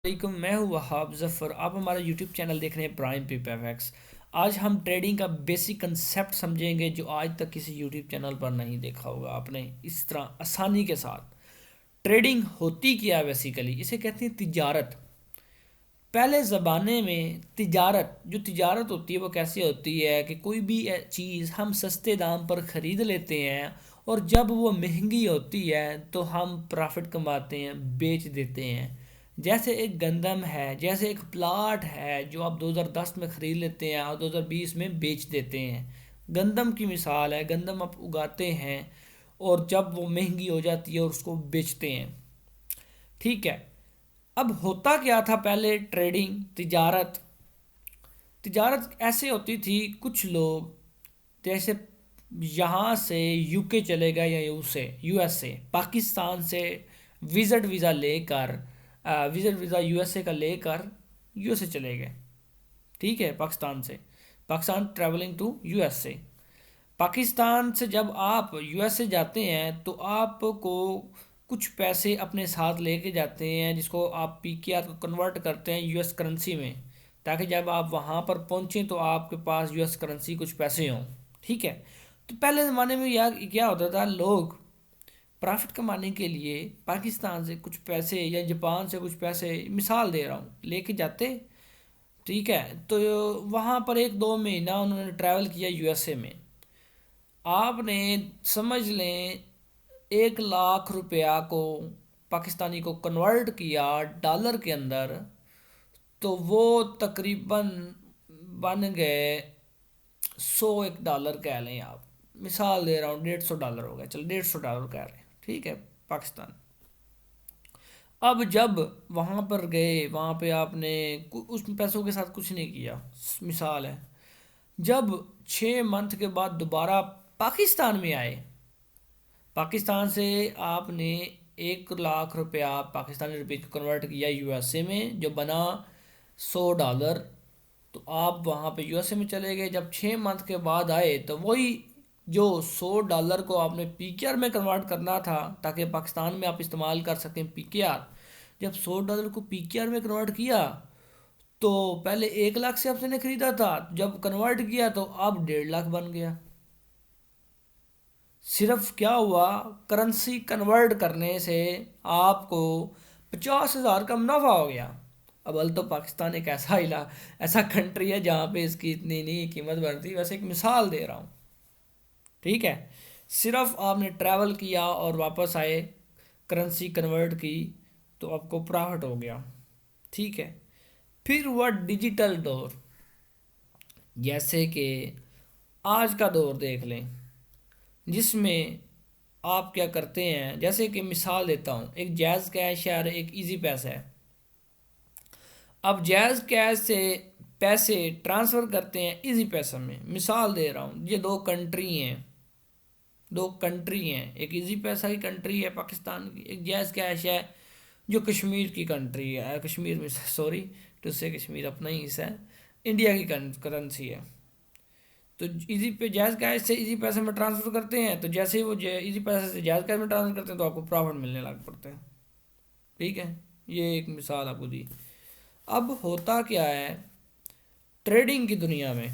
वालेकुम, मैं हूँ वहाब ज़फ़र। आप हमारा यूट्यूब चैनल देख रहे हैं प्राइम पीपीएफएक्स। आज हम ट्रेडिंग का बेसिक कंसेप्ट समझेंगे जो आज तक किसी यूट्यूब चैनल पर नहीं देखा होगा आपने इस तरह आसानी के साथ। ट्रेडिंग होती क्या है? बेसिकली इसे कहते हैं तिजारत। पहले ज़माने में तिजारत होती है वो कैसे होती है कि कोई भी चीज़ हम सस्ते दाम पर ख़रीद लेते हैं और जब वो महंगी होती है तो हम प्रॉफिट कमाते हैं, बेच देते हैं। जैसे एक गंदम है, जैसे एक प्लाट है जो आप 2010 में ख़रीद लेते हैं और 2020 में बेच देते हैं। गंदम की मिसाल है, गंदम आप उगाते हैं और जब वो महंगी हो जाती है और उसको बेचते हैं। ठीक है। अब होता क्या था पहले? ट्रेडिंग, तिजारत। तिजारत ऐसे होती थी, कुछ लोग जैसे यहाँ से यूके चले गए या यूएसए, पाकिस्तान से विज़िट वीज़ा यूएसए का लेकर यूएसए चले गए। ठीक है, Pakistan travelling to USA. Pakistan से जब आप यूएसए जाते हैं तो आपको कुछ पैसे अपने साथ लेके जाते हैं जिसको आप पीकेआर को कन्वर्ट करते हैं यूएस करेंसी में, ताकि जब आप वहाँ पर पहुँचें तो आपके पास यूएस करेंसी कुछ पैसे हों। ठीक है। तो पहले ज़माने में यह क्या होता था, लोग प्रॉफिट कमाने के लिए पाकिस्तान से कुछ पैसे या जापान से कुछ पैसे, मिसाल दे रहा हूँ, लेके जाते। ठीक है। तो वहाँ पर 1-2 महीना उन्होंने ट्रैवल किया यूएसए में। आपने समझ लें 1 लाख रुपया को पाकिस्तानी को कन्वर्ट किया डॉलर के अंदर, तो वो तकरीबन बन गए 101 डॉलर कह लें आप। मिसाल दे रहा हूँ, $150 हो गया, चलो $150 कह रहे हैं। ठीक है, पाकिस्तान। अब जब वहाँ पर गए, वहाँ पे आपने उस पैसों के साथ कुछ नहीं किया, मिसाल है। जब 6 मंथ के बाद दोबारा पाकिस्तान में आए, पाकिस्तान से आपने 1 लाख रुपया पाकिस्तानी रुपये को कन्वर्ट किया यूएसए में, जो बना $100। तो आप वहाँ पे यूएसए में चले गए। जब 6 मंथ के बाद आए तो वही जो $100 को आपने पीकेआर में कन्वर्ट करना था ताकि पाकिस्तान में आप इस्तेमाल कर सकें पीकेआर, जब $100 को पीकेआर में कन्वर्ट किया तो पहले 1 लाख से आपने ख़रीदा था, जब कन्वर्ट किया तो अब 1.5 लाख बन गया। सिर्फ क्या हुआ, करेंसी कन्वर्ट करने से आपको 50,000 का मुनाफा हो गया। अब अल तो पाकिस्तान एक ऐसा कंट्री है जहाँ पे इसकी इतनी नहीं कीमत बनती, वैसे एक मिसाल दे रहा हूँ। ठीक है। सिर्फ आपने ट्रैवल किया और वापस आए, करेंसी कन्वर्ट की, तो आपको प्रॉफिट हो गया। ठीक है। फिर हुआ डिजिटल दौर। जैसे कि आज का दौर देख लें, जिसमें आप क्या करते हैं, जैसे कि मिसाल देता हूँ, एक जैज़ कैश है और एक इजी पैसा है। अब जैज़ कैश से पैसे ट्रांसफ़र करते हैं इजी पैसा में। मिसाल दे रहा हूँ, ये दो कंट्री हैं, एक इजी पैसा की कंट्री है पाकिस्तान की, एक जैज़ कैश है जो कश्मीर की कंट्री है, कश्मीर में, सॉरी टू से, कश्मीर अपना ही हिस्सा है, इंडिया की करेंसी है। तो इजी पे जैज़ कैश से इजी पैसे में ट्रांसफ़र करते हैं, तो जैसे ही वो इजी पैसे से जैज़ कैश में ट्रांसफ़र करते हैं तो आपको प्रॉफिट मिलने लग पड़ते हैं। ठीक है, ये एक मिसाल आपको दी। अब होता क्या है ट्रेडिंग की दुनिया में,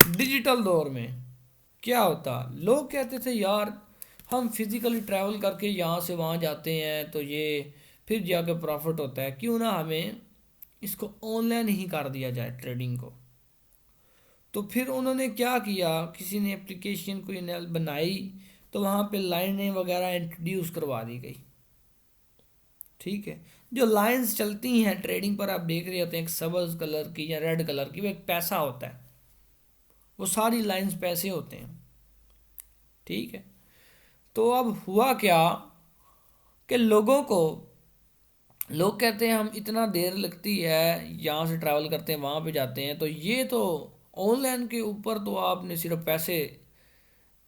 डिजिटल दौर में क्या होता, लोग कहते थे यार हम फिज़िकली ट्रैवल करके यहाँ से वहाँ जाते हैं तो ये फिर जाके प्रॉफिट होता है, क्यों ना हमें इसको ऑनलाइन ही कर दिया जाए ट्रेडिंग को। तो फिर उन्होंने क्या किया, किसी ने एप्लीकेशन कोई नल बनाई, तो वहाँ पे लाइनें वगैरह इंट्रोड्यूस करवा दी गई। ठीक है। जो लाइंस चलती हैं ट्रेडिंग पर, आप देख रहे होते हैं, एक सब्ज़ कलर की या रेड कलर की, वो एक पैसा होता है, वो सारी लाइंस पैसे होते हैं। ठीक है। तो अब हुआ क्या कि लोग कहते हैं हम इतना देर लगती है, यहाँ से ट्रैवल करते हैं वहाँ पे जाते हैं, तो ये तो ऑनलाइन के ऊपर तो आपने सिर्फ पैसे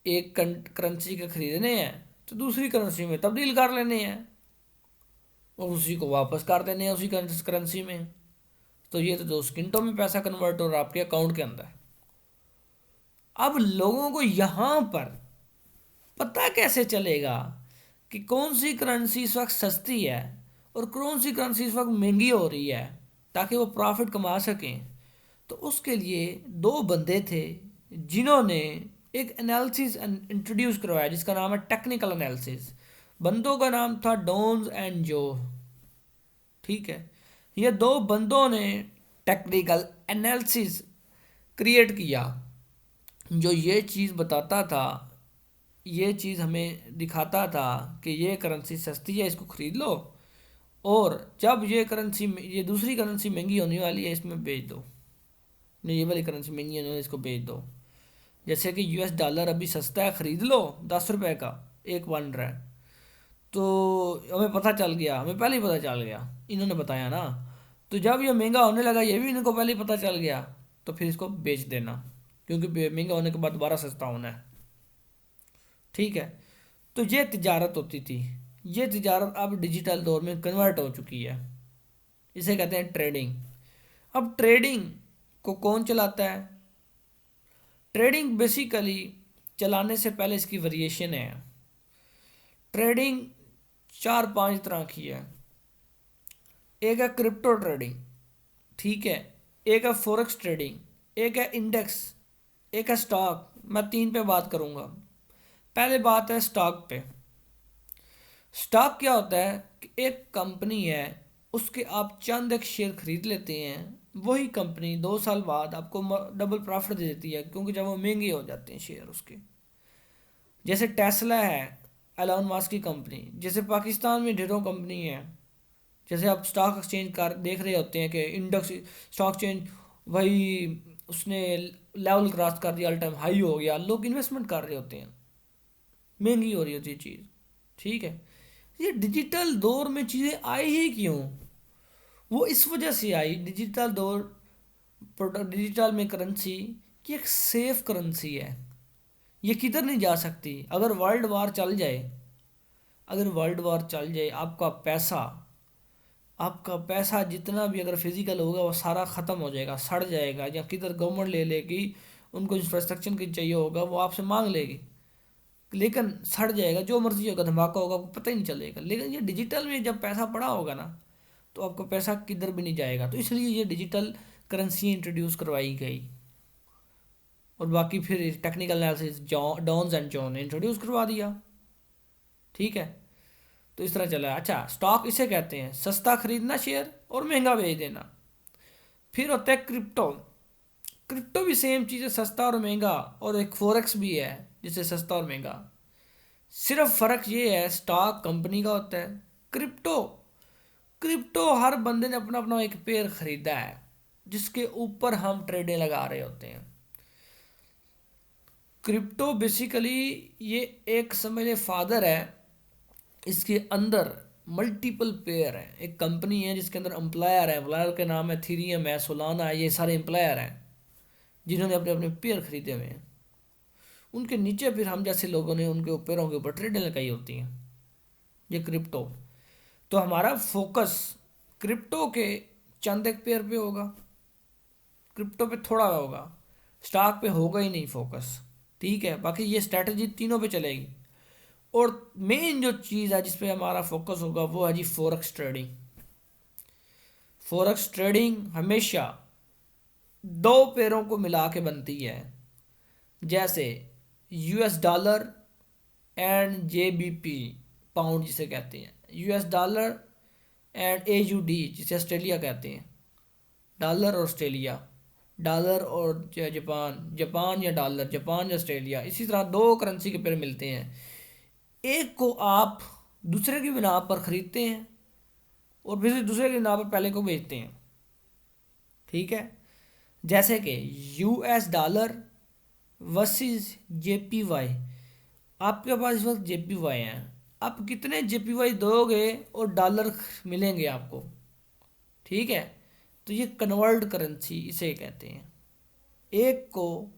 एक करेंसी के ख़रीदने हैं तो दूसरी करेंसी में तब्दील कर लेने हैं और उसी को वापस कर देने हैं उसी करेंसी में। तो ये तो 2 सेकंडों में पैसा कन्वर्ट हो रहा है आपके अकाउंट के अंदर। अब लोगों को यहाँ पर पता कैसे चलेगा कि कौन सी करेंसी इस वक्त सस्ती है और कौन सी करेंसी इस वक्त महंगी हो रही है ताकि वो प्रॉफिट कमा सकें। तो उसके लिए दो बंदे थे जिन्होंने एक एनालिसिस इंट्रोड्यूस करवाया जिसका नाम है टेक्निकल एनालिसिस। बंदों का नाम था डोन्स एंड जो। ठीक है, ये दो बंदों ने टेक्निकल एनालिसिस क्रिएट किया जो ये चीज़ बताता था, ये चीज़ हमें दिखाता था कि ये करेंसी सस्ती है, इसको ख़रीद लो, और जब ये करेंसी, ये दूसरी करेंसी महंगी होने वाली है, इसमें बेच दो, नहीं ये वाली करेंसी महंगी होने वाली है, इसको बेच दो। जैसे कि यूएस डॉलर अभी सस्ता है, ख़रीद लो 10 रुपए का एक बन रहा है। तो हमें पता चल गया, हमें पहले ही पता चल गया, इन्होंने बताया ना। तो जब ये महंगा होने लगा, ये भी इनको पहले ही पता चल गया, तो फिर इसको बेच देना, क्योंकि महंगा होने के बाद दोबारा सस्ता होना है। ठीक है, तो ये तिजारत होती थी। ये तिजारत अब डिजिटल दौर में कन्वर्ट हो चुकी है, इसे कहते हैं ट्रेडिंग। अब ट्रेडिंग को कौन चलाता है? ट्रेडिंग बेसिकली चलाने से पहले इसकी वेरिएशन है। ट्रेडिंग 4-5 तरह की है। एक है क्रिप्टो ट्रेडिंग, ठीक है, एक है फॉरेक्स ट्रेडिंग, एक है इंडेक्स, एक है स्टॉक। मैं 3 पे बात करूंगा। पहले बात है स्टॉक पे। स्टॉक क्या होता है कि एक कंपनी है, उसके आप चंद एक शेयर खरीद लेते हैं, वही कंपनी 2 साल बाद आपको डबल प्रॉफिट दे देती है, क्योंकि जब वो महंगे हो जाते हैं शेयर उसके। जैसे टेस्ला है, एलोन मस्क की कंपनी। जैसे पाकिस्तान में ढेरों कंपनी है। जैसे आप स्टॉक एक्सचेंज कर देख रहे होते हैं कि इंडेक्स स्टॉक एक्सचेंज वही उसने लेवल क्रॉस कर दिया, ऑल टाइम हाई हो गया, लोग इन्वेस्टमेंट कर रहे होते हैं, महंगी हो रही होती है चीज़। ठीक है, ये डिजिटल दौर में चीज़ें आई ही क्यों? वो इस वजह से आई, डिजिटल दौर, डिजिटल में करेंसी की एक सेफ करेंसी है, ये किधर नहीं जा सकती। अगर वर्ल्ड वार चल जाए, अगर वर्ल्ड वार चल जाए, आपका पैसा जितना भी अगर फिजिकल होगा वो सारा ख़त्म हो जाएगा, सड़ जाएगा, या किधर गवर्नमेंट ले लेगी, उनको इंफ्रास्ट्रक्चर की चाहिए होगा, वो आपसे मांग लेगी, लेकिन सड़ जाएगा, जो मर्जी होगा, धमाका होगा, आपको पता ही नहीं चलेगा। लेकिन ये डिजिटल में जब पैसा पड़ा होगा ना, तो आपका पैसा किधर भी नहीं जाएगा। तो इसलिए ये डिजिटल करेंसी इंट्रोड्यूस करवाई गई, और बाकी फिर टेक्निकल एनालिसिस डॉन्स एंड जॉन ने इंट्रोड्यूस करवा दिया। ठीक है, तो इस तरह चला। अच्छा, स्टॉक इसे कहते हैं सस्ता खरीदना शेयर और महंगा बेच देना। फिर होता है क्रिप्टो। क्रिप्टो भी सेम चीज़ है, सस्ता और महंगा, और एक फॉरेक्स भी है जिसे सस्ता और महंगा। सिर्फ फ़र्क ये है, स्टॉक कंपनी का होता है, क्रिप्टो, क्रिप्टो हर बंदे ने अपना अपना एक पेयर खरीदा है जिसके ऊपर हम ट्रेडें लगा रहे होते हैं। क्रिप्टो बेसिकली ये एक समझ ले फादर है, इसके अंदर मल्टीपल पेयर है। एक कंपनी है जिसके अंदर एम्प्लॉयर है, एम्प्लॉयर के नाम है थीरियम है, सोलाना है, ये सारे एम्प्लॉयर हैं जिन्होंने अपने अपने पेयर खरीदे हुए हैं। उनके नीचे फिर हम जैसे लोगों ने उनके पेयरों के ऊपर ट्रेडें लगाई होती हैं, ये क्रिप्टो। तो हमारा फोकस क्रिप्टो के चंद एक पेयर पे होगा, क्रिप्टो पे थोड़ा होगा, स्टॉक पे होगा ही नहीं फोकस। ठीक है, बाकी ये स्ट्रैटेजी तीनों पे चलेगी। और मेन जो चीज़ है जिस पे हमारा फोकस होगा वो है जी फॉरेक्स ट्रेडिंग। फॉरेक्स ट्रेडिंग हमेशा दो पेयरों को मिला के बनती है, जैसे US dollar and JBP pound जिसे कहते हैं, यूएस डॉलर एंड एयूडी जिसे ऑस्ट्रेलिया कहते हैं, डॉलर और ऑस्ट्रेलिया, डॉलर और जापान, जापान या डॉलर, जापान या ऑस्ट्रेलिया। इसी तरह दो करेंसी के पेयर मिलते हैं, एक को आप दूसरे की बिना पर ख़रीदते हैं और फिर दूसरे की बिना पर पहले को बेचते हैं। ठीक है, जैसे कि यूएस डॉलर वर्सेस जेपीवाई। आपके पास इस वक्त जेपीवाई हैं, आप कितने जेपीवाई दोगे और डॉलर मिलेंगे आपको। ठीक है, तो ये कन्वर्ट करेंसी इसे कहते हैं, एक को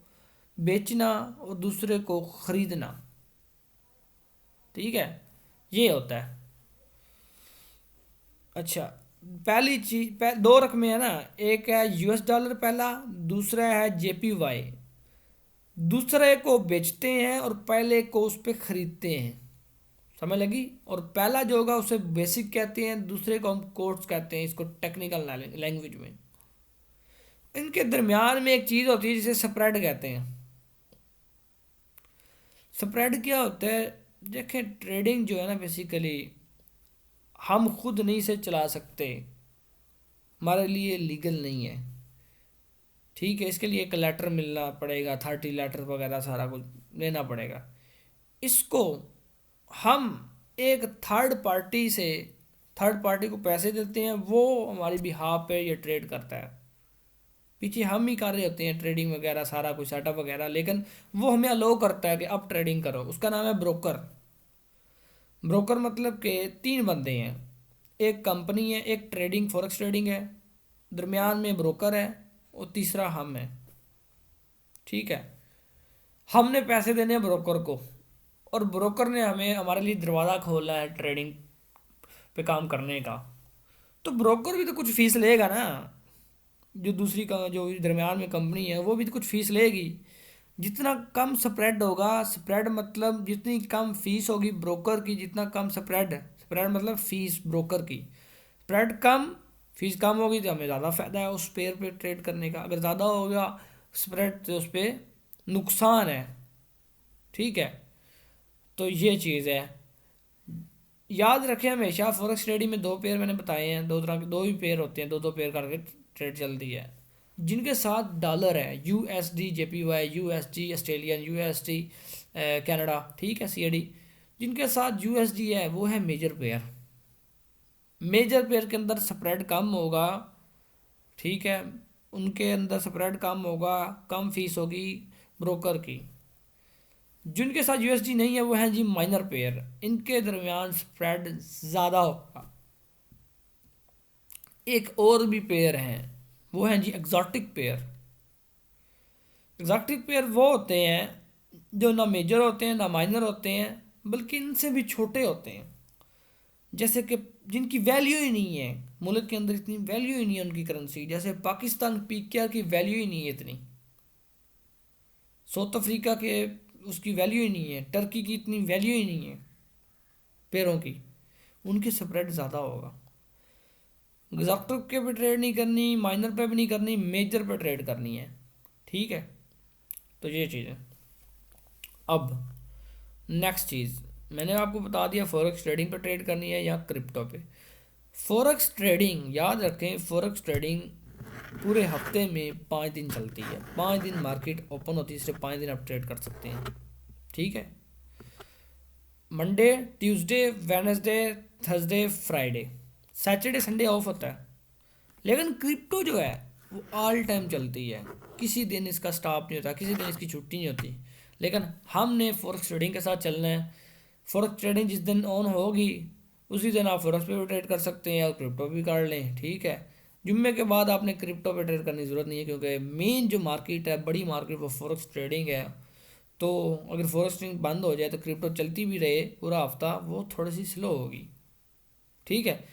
बेचना और दूसरे को ख़रीदना। ठीक है, ये होता है। अच्छा, पहली चीज दो रकमें है ना, एक है यूएस डॉलर पहला, दूसरा है जेपीवाई। दूसरे को बेचते हैं और पहले को उस पर ख़रीदते हैं, समझ लगी। और पहला जो होगा उसे बेसिक कहते हैं, दूसरे को हम कोर्स कहते हैं, इसको टेक्निकल लैंग्वेज में। इनके दरमियान में एक चीज़ होती है जिसे स्प्रेड कहते हैं। स्प्रेड क्या होता है? देखें, ट्रेडिंग जो है ना, बेसिकली हम खुद नहीं से चला सकते, हमारे लिए लीगल नहीं है। ठीक है, इसके लिए एक लेटर मिलना पड़ेगा, 30 लेटर वगैरह सारा कुछ लेना पड़ेगा। इसको हम एक थर्ड पार्टी को पैसे देते हैं, वो हमारी बिहाफ पे ये ट्रेड करता है। पीछे हम ही कर रहे होते हैं ट्रेडिंग वगैरह सारा कुछ सेटअप वगैरह, लेकिन वो हमें अलो करता है कि अब ट्रेडिंग करो। उसका नाम है ब्रोकर। ब्रोकर मतलब के 3 बंदे हैं, एक कंपनी है, एक ट्रेडिंग फॉरेक्स ट्रेडिंग है, दरमियान में ब्रोकर है, और तीसरा हम है। ठीक है, हमने पैसे देने हैं ब्रोकर को, और ब्रोकर ने हमें हमारे लिए दरवाज़ा खोला है ट्रेडिंग पे काम करने का। तो ब्रोकर भी तो कुछ फीस लेगा ना, जो दूसरी का जो दरमियान में कंपनी है वो भी तो कुछ फीस लेगी। जितना कम स्प्रेड होगा, स्प्रेड मतलब जितनी कम फीस होगी ब्रोकर की, जितना कम स्प्रेड, स्प्रेड मतलब फीस ब्रोकर की, स्प्रेड कम, फीस कम होगी तो हमें ज़्यादा फ़ायदा है उस पेयर पे ट्रेड करने का। अगर ज़्यादा होगा स्प्रेड तो उस पर नुकसान है। ठीक है, तो ये चीज़ है, याद रखें हमेशा। फॉरेक्स ट्रेडिंग में 2 पेयर मैंने बताए हैं, 2 तरह के 2 ही पेयर होते हैं, 2 पेयर करके ट्रेड चलती है। जिनके साथ डॉलर है, USD JPY, USD Australian, USD Canada, ठीक है, सीएडी, जिनके साथ यूएसडी है वो है मेजर पेयर। मेजर पेयर के अंदर स्प्रेड कम होगा। ठीक है, उनके अंदर स्प्रेड कम होगा, कम फीस होगी ब्रोकर की। जिनके साथ यूएसडी नहीं है वो हैं जी माइनर पेयर, इनके दरमियान स्प्रेड ज़्यादा होगा। एक और भी पेयर हैं, वो हैं जी एग्जॉटिक पेयर। एग्जॉटिक पेयर वो होते हैं जो ना मेजर होते हैं ना माइनर होते हैं, बल्कि इनसे भी छोटे होते हैं। जैसे कि जिनकी वैल्यू ही नहीं है, मुल्क के अंदर इतनी वैल्यू ही नहीं है उनकी करेंसी। जैसे पाकिस्तान पीकेआर की वैल्यू ही नहीं है इतनी, साउथ अफ्रीका के उसकी वैल्यू ही नहीं है, टर्की की इतनी वैल्यू ही नहीं है पेयरों की, उनकी स्प्रेड ज़्यादा होगा। एग्जॉटिक के पे ट्रेड नहीं करनी, माइनर पे भी नहीं करनी, मेजर पे ट्रेड करनी है। ठीक है, तो ये चीज़ है। अब नेक्स्ट चीज़ मैंने आपको बता दिया, फॉरेक्स ट्रेडिंग पे ट्रेड करनी है या क्रिप्टो पे। फॉरेक्स ट्रेडिंग याद रखें, फॉरेक्स ट्रेडिंग पूरे हफ्ते में 5 दिन चलती है। 5 दिन मार्केट ओपन होती है, सिर्फ 5 दिन आप ट्रेड कर सकते हैं। ठीक है, Monday, Tuesday, Wednesday, Thursday, Friday, Saturday Sunday off होता है। लेकिन क्रिप्टो जो है वो ऑल टाइम चलती है, किसी दिन इसका स्टॉप नहीं होता, किसी दिन इसकी छुट्टी नहीं होती। लेकिन हमने फॉरेक्स ट्रेडिंग के साथ चलना है। फॉरेक्स ट्रेडिंग जिस दिन ऑन होगी उसी दिन आप फॉरेक्स पे भी ट्रेड कर सकते हैं और क्रिप्टो भी कर लें। ठीक है, जुम्मे के बाद आपने क्रिप्टो पे ट्रेड करने की ज़रूरत नहीं है, क्योंकि मेन जो मार्केट है, बड़ी मार्केट, वो फॉरेक्स ट्रेडिंग है। तो अगर फॉरेक्स ट्रेडिंग बंद हो जाए तो क्रिप्टो चलती भी रहे पूरा हफ्ता, वो थोड़ी सी स्लो होगी। ठीक है,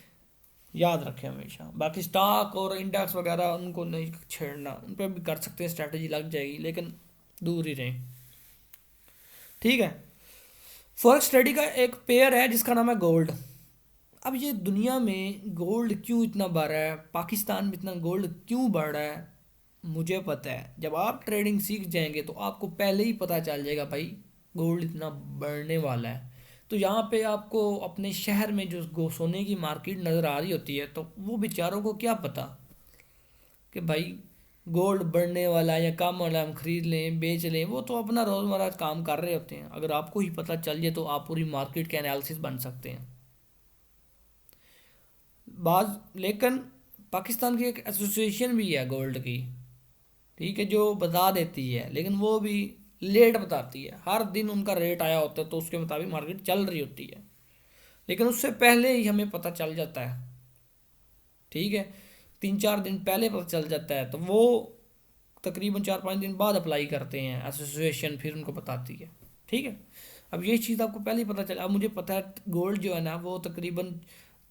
याद रखें हमेशा। बाकी स्टॉक और इंडेक्स वगैरह उनको नहीं छेड़ना, उन पर भी कर सकते हैं, स्ट्रैटेजी लग जाएगी, लेकिन दूर ही रहें। ठीक है, फॉरेक्स ट्रेडिंग का एक पेयर है जिसका नाम है गोल्ड। अब ये दुनिया में गोल्ड क्यों इतना बढ़ रहा है, पाकिस्तान में इतना गोल्ड क्यों बढ़ रहा है, मुझे पता है। जब आप ट्रेडिंग सीख जाएंगे तो आपको पहले ही पता चल जाएगा भाई गोल्ड इतना बढ़ने वाला है। तो यहाँ पे आपको अपने शहर में जो सोने की मार्केट नज़र आ रही होती है, तो वो बेचारों को क्या पता कि भाई गोल्ड बढ़ने वाला है या कम वाला है, हम खरीद लें बेच लें। वो तो अपना रोज़मर्रा काम कर रहे होते हैं। अगर आपको ही पता चल जाए तो आप पूरी मार्केट के एनालिसिस बन सकते हैं। लेकिन पाकिस्तान की एक एसोसिएशन भी है गोल्ड की, ठीक है, जो बता देती है, लेकिन वो भी लेट बताती है। हर दिन उनका रेट आया होता है तो उसके मुताबिक मार्केट चल रही होती है, लेकिन उससे पहले ही हमें पता चल जाता है। ठीक है, 3-4 दिन पहले पता चल जाता है, तो वो तकरीबन 4-5 दिन बाद अप्लाई करते हैं एसोसिएशन, फिर उनको बताती है। ठीक है, अब ये चीज़ आपको पहले ही पता चला। अब मुझे पता है गोल्ड जो है ना वो तकरीबन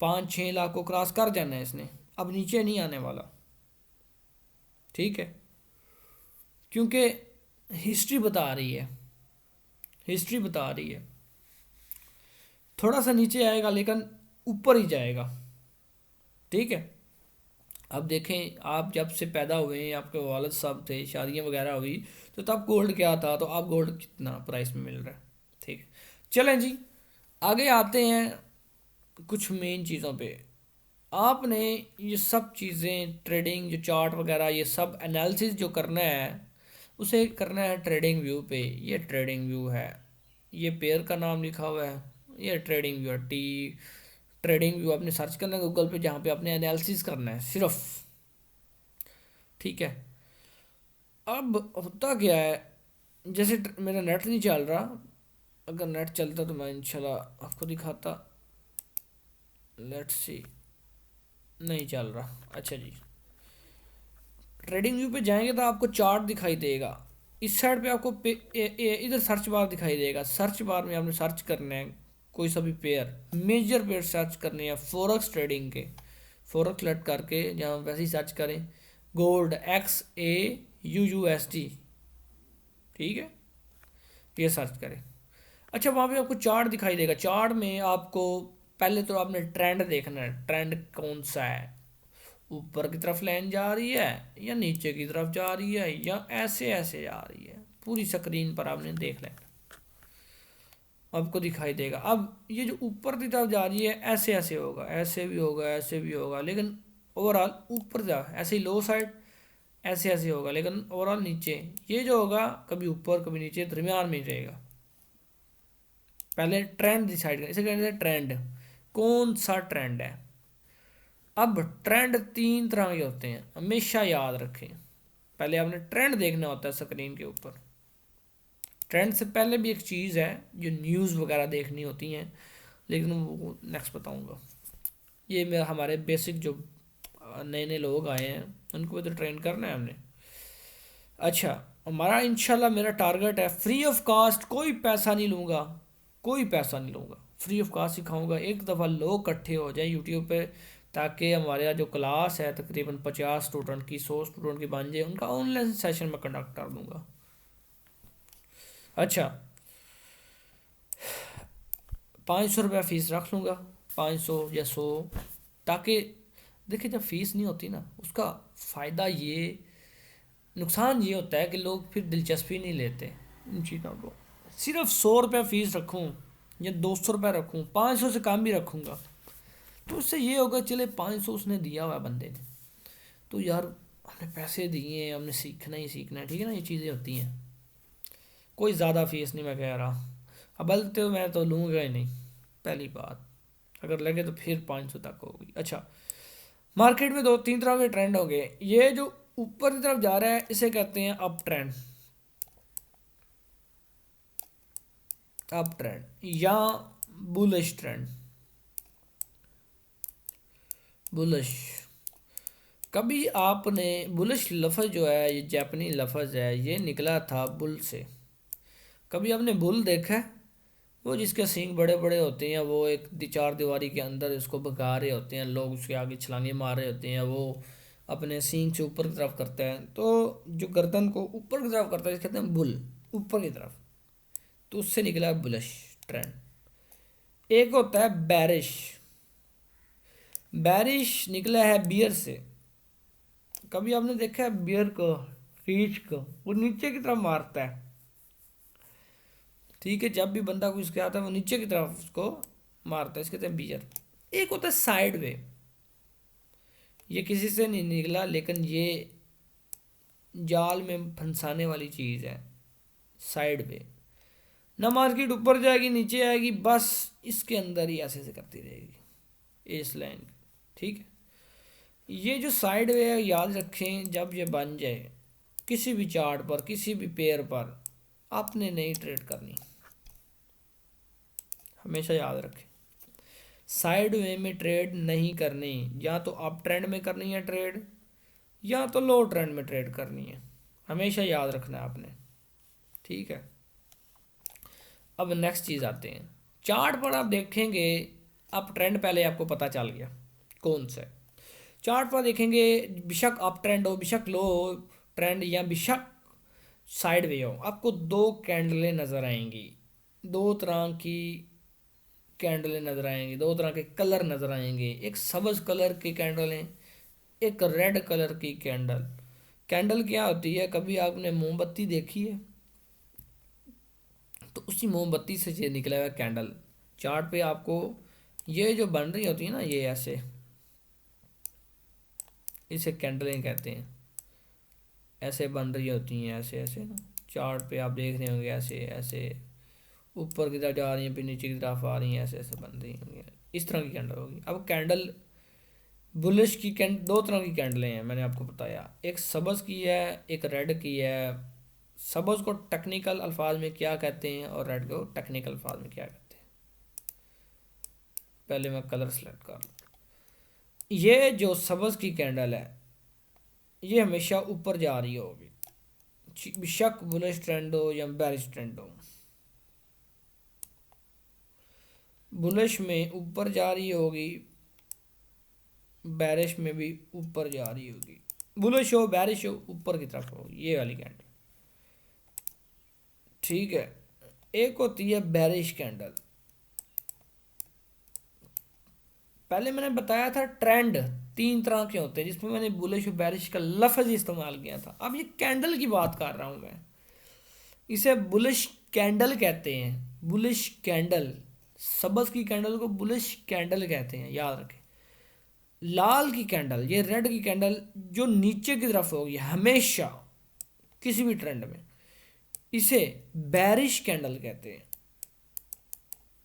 5-6 लाख को क्रॉस कर जाना है इसने, अब नीचे नहीं आने वाला। ठीक है, क्योंकि हिस्ट्री बता रही है, हिस्ट्री बता रही है थोड़ा सा नीचे आएगा लेकिन ऊपर ही जाएगा। ठीक है। अब देखें, आप जब से पैदा हुए हैं, आपके वालिद साहब थे, शादियां वगैरह हुई, तो तब गोल्ड क्या था, तो अब गोल्ड कितना प्राइस में मिल रहा है। ठीक है, चलें जी आगे आते हैं कुछ मेन चीज़ों पे। आपने ये सब चीज़ें ट्रेडिंग, जो चार्ट वगैरह, ये सब एनालिसिस जो करना है, उसे करना है ट्रेडिंग व्यू पे। ये ट्रेडिंग व्यू है, ये पेयर का नाम लिखा हुआ है, ये ट्रेडिंग व्यू है। ट्रेडिंग व्यू आपने सर्च करना है गूगल पे, जहाँ पे आपने एनालिसिस करना है सिर्फ। ठीक है। अब होता क्या है, जैसे मेरा नेट नहीं चल रहा, अगर नेट चलता तो मैं इंशाल्लाह आपको दिखाता। लेट्स सी, नहीं चल रहा। अच्छा जी, ट्रेडिंग व्यू पे जाएंगे तो आपको चार्ट दिखाई देगा। इस साइड पे आपको इधर सर्च बार दिखाई देगा। सर्च बार में आपने सर्च करना है कोई सा भी पेयर, मेजर पेयर सर्च करने हैं फॉरेक्स ट्रेडिंग के। फॉरेक्स सेलेक्ट करके जहाँ वैसे ही सर्च करें, गोल्ड XAUUSD। ठीक है, ये सर्च करें। अच्छा, वहाँ पे आपको चार्ट दिखाई देगा। चार्ट में आपको पहले तो आपने ट्रेंड देखना है, ट्रेंड कौन सा है, ऊपर की तरफ लाइन जा रही है या नीचे की तरफ जा रही है या ऐसे ऐसे जा रही है। पूरी स्क्रीन पर आपने देख लेना, आपको दिखाई देगा। अब ये जो ऊपर की तरफ जा रही है, ऐसे ऐसे होगा, ऐसे भी होगा, ऐसे भी होगा, लेकिन ओवरऑल ऊपर जा, ऐसे ही लो साइड ऐसे ऐसे होगा, लेकिन ओवरऑल नीचे। ये जो होगा कभी ऊपर कभी नीचे, दरमियान में ही रहेगा। पहले ट्रेंड डिसाइड करें, इसे कहते हैं ट्रेंड, कौन सा ट्रेंड है। अब ट्रेंड तीन तरह के होते हैं, हमेशा याद रखें। पहले आपने ट्रेंड देखना होता है स्क्रीन के ऊपर। ट्रेंड से पहले भी एक चीज़ है जो न्यूज़ वगैरह देखनी होती हैं, लेकिन वो नेक्स्ट बताऊंगा। ये मेरा हमारे बेसिक जो नए नए लोग आए हैं उनको तो ट्रेन करना है हमने। अच्छा, हमारा इंशाल्लाह मेरा टारगेट है फ्री ऑफ कास्ट, कोई पैसा नहीं लूँगा, कोई पैसा नहीं लूँगा, फ्री ऑफ कास्ट सिखाऊंगा। एक दफ़ा लोग इकट्ठे हो जाए यूट्यूब पे, ताकि हमारे यहाँ जो क्लास है तकरीबन 50 स्टूडेंट की, 100 स्टूडेंट की बन जाए, उनका ऑनलाइन सेशन में कंडक्ट कर दूँगा। अच्छा, 500 रुपया फ़ीस रख लूँगा, 500 या 100, ताकि देखिए जब फ़ीस नहीं होती ना, उसका फ़ायदा ये, नुकसान ये होता है कि लोग फिर दिलचस्पी नहीं लेते इन चीज़ों को। सिर्फ 100 रुपया फ़ीस रखूँ या 200 रुपया रखूँ, 500 से कम भी रखूँगा, तो उससे ये होगा चले 500 उसने दिया हुआ बंदे ने, तो यार हमने पैसे दिए हैं, हमने सीखना ही सीखना है। ठीक है ना, ये चीज़ें होती हैं। कोई ज़्यादा फीस नहीं मैं कह रहा, अब तो मैं तो लूँगा ही नहीं, पहली बात। अगर लगे तो फिर 500 तक होगी। अच्छा, मार्केट में दो तीन तरह के ट्रेंड होंगे। ये जो ऊपर की तरफ जा रहा है इसे कहते हैं अप ट्रेंड, अप ट्रेंड या बुलिश ट्रेंड, बुलिश। कभी आपने बुलिश लफ्ज़ जो है, ये जापानी लफ्ज़ है, ये निकला था बुल से। कभी आपने बुल देखा है? वो जिसके सींग बड़े बड़े होते हैं, वो एक चार दीवारी के अंदर इसको भगा रहे होते हैं, लोग उसके आगे छलांगे मार रहे होते हैं, वो अपने सींग से ऊपर की तरफ करते हैं, तो जो गर्दन को ऊपर की तरफ करता है इसे कहते हैं बुल, ऊपर की तरफ। तो उससे निकला है बुलिश ट्रेंड। एक होता है बैरिश, बैरिश निकला है बियर से। कभी आपने देखा है बियर को, रीछ को, वो नीचे की तरफ मारता है। ठीक है, जब भी बंदा कुछ उसके आता है वो नीचे की तरफ उसको मारता है, इसके कहते हैं बियर। एक होता है साइड वे, ये किसी से नहीं निकला, लेकिन ये जाल में फंसाने वाली चीज़ है। साइड वे ना, मार्केट ऊपर जाएगी नीचे आएगी, बस इसके अंदर ही ऐसे ऐसे करती रहेगी इस लाइन। ठीक है, ये जो साइड वे है याद रखें, जब ये बन जाए किसी भी चार्ट पर, किसी भी पेयर पर, आपने नहीं ट्रेड करनी, हमेशा याद रखें। साइड वे में ट्रेड नहीं करनी, या तो अप ट्रेंड में करनी है ट्रेड, या तो लो ट्रेंड में ट्रेड करनी है, हमेशा याद रखना है आपने। ठीक है, अब नेक्स्ट चीज़ आते हैं चार्ट पर। आप देखेंगे अप ट्रेंड पहले आपको पता चल गया कौन सा है। चार्ट पर देखेंगे, बेशक अप ट्रेंड हो, बेशक लो ट्रेंड, या बेशक साइड वे हो, आपको दो कैंडलें नज़र आएंगी, दो तरह की कैंडलें नज़र आएंगी, दो तरह के कलर नज़र आएंगे। एक सब्ज़ कलर की कैंडल है, एक रेड कलर की कैंडल। कैंडल क्या होती है, कभी आपने मोमबत्ती देखी है? तो उसी मोमबत्ती से ये निकला हुआ है कैंडल। चार्ट पे आपको ये जो बन रही होती है ना, ये ऐसे, इसे कैंडलें कहते हैं। ऐसे बन रही होती हैं, ऐसे ऐसे ना, चार्ट पे आप देख रहे होंगे, ऐसे ऐसे ऊपर की तरफ जा रही हैं, फिर नीचे की तरफ आ रही हैं, ऐसे ऐसे बन रही होंगी। इस तरह की कैंडल होगी। अब कैंडल बुलिश की दो तरह की कैंडलें हैं, मैंने आपको बताया, एक सब्ज़ की है, एक रेड की है। सब्ज़ को टेक्निकल अल्फाज में क्या कहते हैं और रेड को टेक्निकल अल्फाज में क्या कहते हैं? पहले मैं कलर सेलेक्ट कर लूँ। ये जो सब्ज़ की कैंडल है, ये हमेशा ऊपर जा रही होगी, बेशक बुलिश ट्रेंड हो या बेरिश ट्रेंड हो। बुलिश में ऊपर जा रही होगी, बैरिश में भी ऊपर जा रही होगी। बुलिश हो बैरिश हो, ऊपर की तरफ होगी ये वाली कैंडल। ठीक है। एक होती है बैरिश कैंडल। पहले मैंने बताया था ट्रेंड तीन तरह के होते हैं, जिसमें मैंने बुलिश और बैरिश का लफ्ज़ इस्तेमाल किया था। अब ये कैंडल की बात कर रहा हूँ मैं, इसे बुलिश कैंडल कहते हैं। बुलिश कैंडल, सब्ज़ की कैंडल को बुलिश कैंडल कहते हैं, याद रखें। लाल की कैंडल, ये रेड की कैंडल जो नीचे की तरफ होगी हमेशा किसी भी ट्रेंड में, इसे बैरिश कैंडल कहते हैं।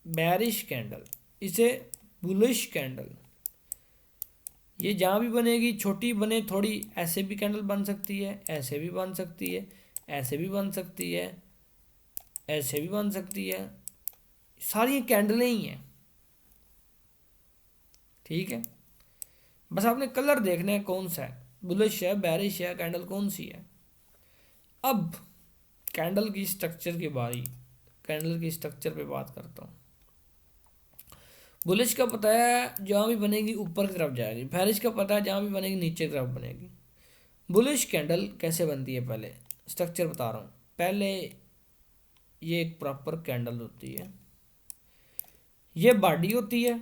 बैरिश कैंडल, इसे बुलिश कैंडल। ये जहाँ भी बनेगी, छोटी बने थोड़ी, ऐसे भी कैंडल बन सकती है, ऐसे भी बन सकती है, ऐसे भी बन सकती है, ऐसे भी बन सकती है, सारी कैंडलें ही हैं। ठीक है, बस आपने कलर देखना है कौन सा है, बुलिश है, बैरिश है, कैंडल कौन सी है। अब कैंडल की स्ट्रक्चर की बारी, कैंडल की स्ट्रक्चर पे बात करता हूँ। बुलिश का पता है जहाँ भी बनेगी ऊपर की तरफ जाएगी, बैरिश का पता है जहाँ भी बनेगी नीचे की तरफ बनेगी। बुलिश कैंडल कैसे बनती है, पहले स्ट्रक्चर बता रहा हूँ। पहले ये एक प्रॉपर कैंडल होती है, ये बॉडी होती है।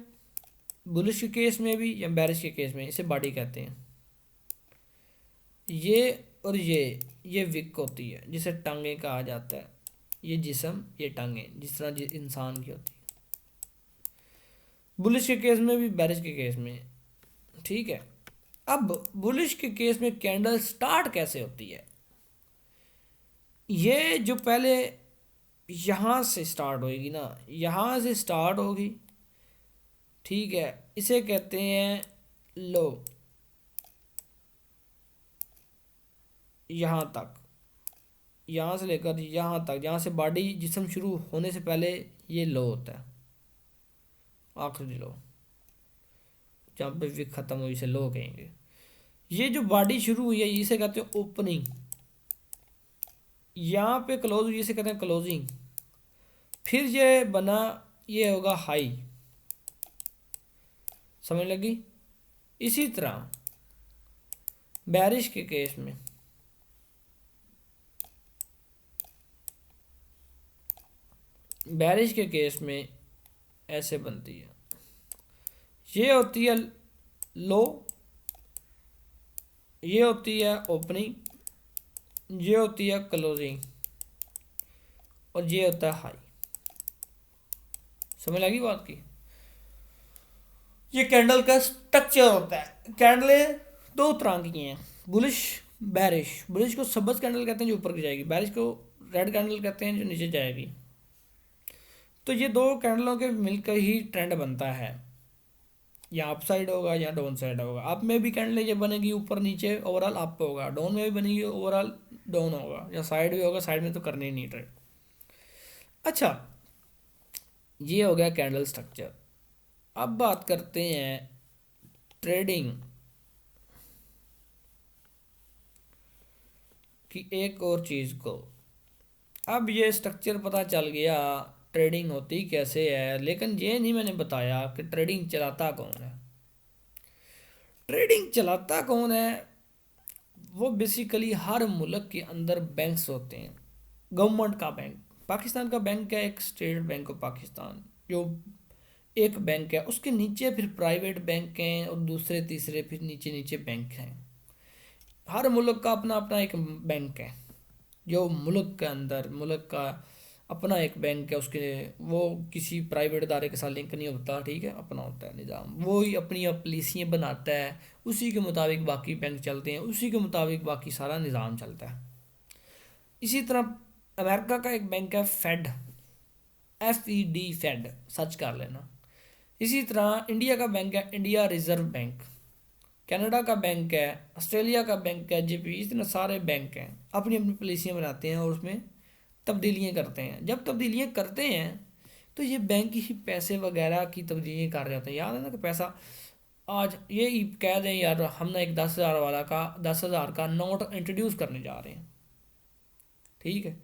बुलिश के केस में भी या बैरिश के केस में इसे बॉडी कहते हैं। ये और ये विक होती है, जिसे टांगे कहा जाता है। ये जिस्म, ये टांगे, जिस तरह इंसान की होती है, बुलिश के केस में भी बैरिश के केस में। ठीक है। अब बुलिश के केस में कैंडल स्टार्ट कैसे होती है, ये जो पहले यहाँ से स्टार्ट होगी ना, यहाँ से स्टार्ट होगी। ठीक है, इसे कहते हैं लो, यहाँ तक, यहाँ से लेकर यहाँ तक, जहाँ से बॉडी जिस्म शुरू होने से पहले ये लो होता है, आखिरी लो, जहाँ पे विक ख़त्म हुई इसे लो कहेंगे। ये जो बॉडी शुरू हुई है इसे कहते हैं ओपनिंग, यहाँ पे क्लोज हुई इसे कहते हैं क्लोजिंग। फिर ये बना, ये होगा हाई, समझ लगी। इसी तरह बैरिश के केस में ऐसे बनती है, ये होती है लो, ये होती है ओपनिंग, ये होती है क्लोजिंग, और ये होता है हाई। समझ लगी बात की। ये कैंडल का स्ट्रक्चर होता है। कैंडलें दो तरह की हैं, बुलिश बैरिश। बुलिश को सब्ज़ कैंडल कहते हैं जो ऊपर की जाएगी, बैरिश को रेड कैंडल कहते हैं जो नीचे जाएगी। तो ये दो कैंडलों के मिलकर ही ट्रेंड बनता है, या अप साइड होगा या डाउन साइड होगा। अप में भी कैंडल ये बनेगी ऊपर नीचे, ओवरऑल अप होगा। डाउन में भी बनेगी, ओवरऑल डाउन होगा, या साइड भी होगा, साइड में तो करने ही नहीं ट्रेड। अच्छा, ये हो गया कैंडल स्ट्रक्चर। अब बात करते हैं ट्रेडिंग की एक और चीज़ को। अब ये स्ट्रक्चर पता चल गया ट्रेडिंग होती कैसे है, लेकिन ये नहीं मैंने बताया कि ट्रेडिंग चलाता कौन है। ट्रेडिंग चलाता कौन है, वो बेसिकली हर मुल्क के अंदर बैंक्स होते हैं। गवर्नमेंट का बैंक, पाकिस्तान का बैंक है एक, स्टेट बैंक ऑफ पाकिस्तान, जो एक बैंक है, उसके नीचे फिर प्राइवेट बैंक हैं और दूसरे तीसरे फिर नीचे नीचे बैंक हैं। हर मुल्क का अपना अपना एक बैंक है, जो मुल्क के अंदर मुल्क का अपना एक बैंक है, उसके वो किसी प्राइवेट इदारे के साथ लिंक नहीं होता, ठीक है, अपना होता है निज़ाम, वो ही अपनी पॉलिसियाँ बनाता है, उसी के मुताबिक बाकी बैंक चलते हैं, उसी के मुताबिक बाकी सारा निज़ाम चलता है। इसी तरह अमेरिका का एक बैंक है फेड, FED, फेड, सर्च कर लेना। इसी तरह इंडिया का बैंक है इंडिया रिजर्व बैंक, कनाडा का बैंक है, ऑस्ट्रेलिया का बैंक है, JP, इतने सारे बैंक हैं, अपनी अपनी पॉलिसियाँ बनाते हैं और उसमें तब्दीलियाँ करते हैं। जब तब्दीलियाँ करते हैं तो ये बैंक ही पैसे वगैरह की तब्दीलियाँ कर रहे होते हैं। याद है ना कि पैसा आज ये ही कह दें यार हम ना एक 10,000 वाला का 10,000 का नोट इंट्रोड्यूस करने जा रहे हैं, ठीक है,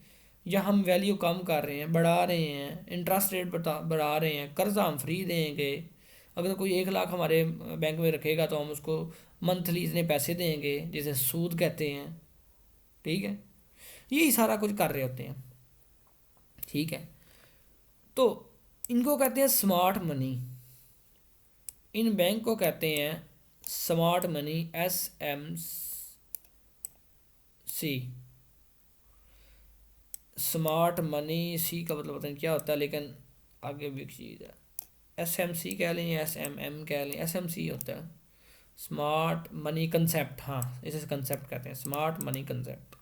या हम वैल्यू कम कर रहे हैं, बढ़ा रहे हैं, इंटरेस्ट रेट बढ़ा रहे हैं, कर्जा हम फ्री देंगे, अगर कोई 1 लाख हमारे बैंक में रखेगा तो हम उसको मंथली इतने पैसे देंगे, जिसे सूद कहते हैं, ठीक है, यही सारा कुछ कर रहे होते हैं, ठीक है। तो इनको कहते हैं स्मार्ट मनी, इन बैंक को कहते हैं smart money, SMC। Smart money C का मतलब पता नहीं क्या होता है, लेकिन आगे भी एक चीज़ है, SMC कह लें या SMM कह लें, SMC होता है, स्मार्ट मनी कंसेप्ट, हाँ इसे कंसेप्ट कहते हैं, स्मार्ट मनी कंसेप्ट।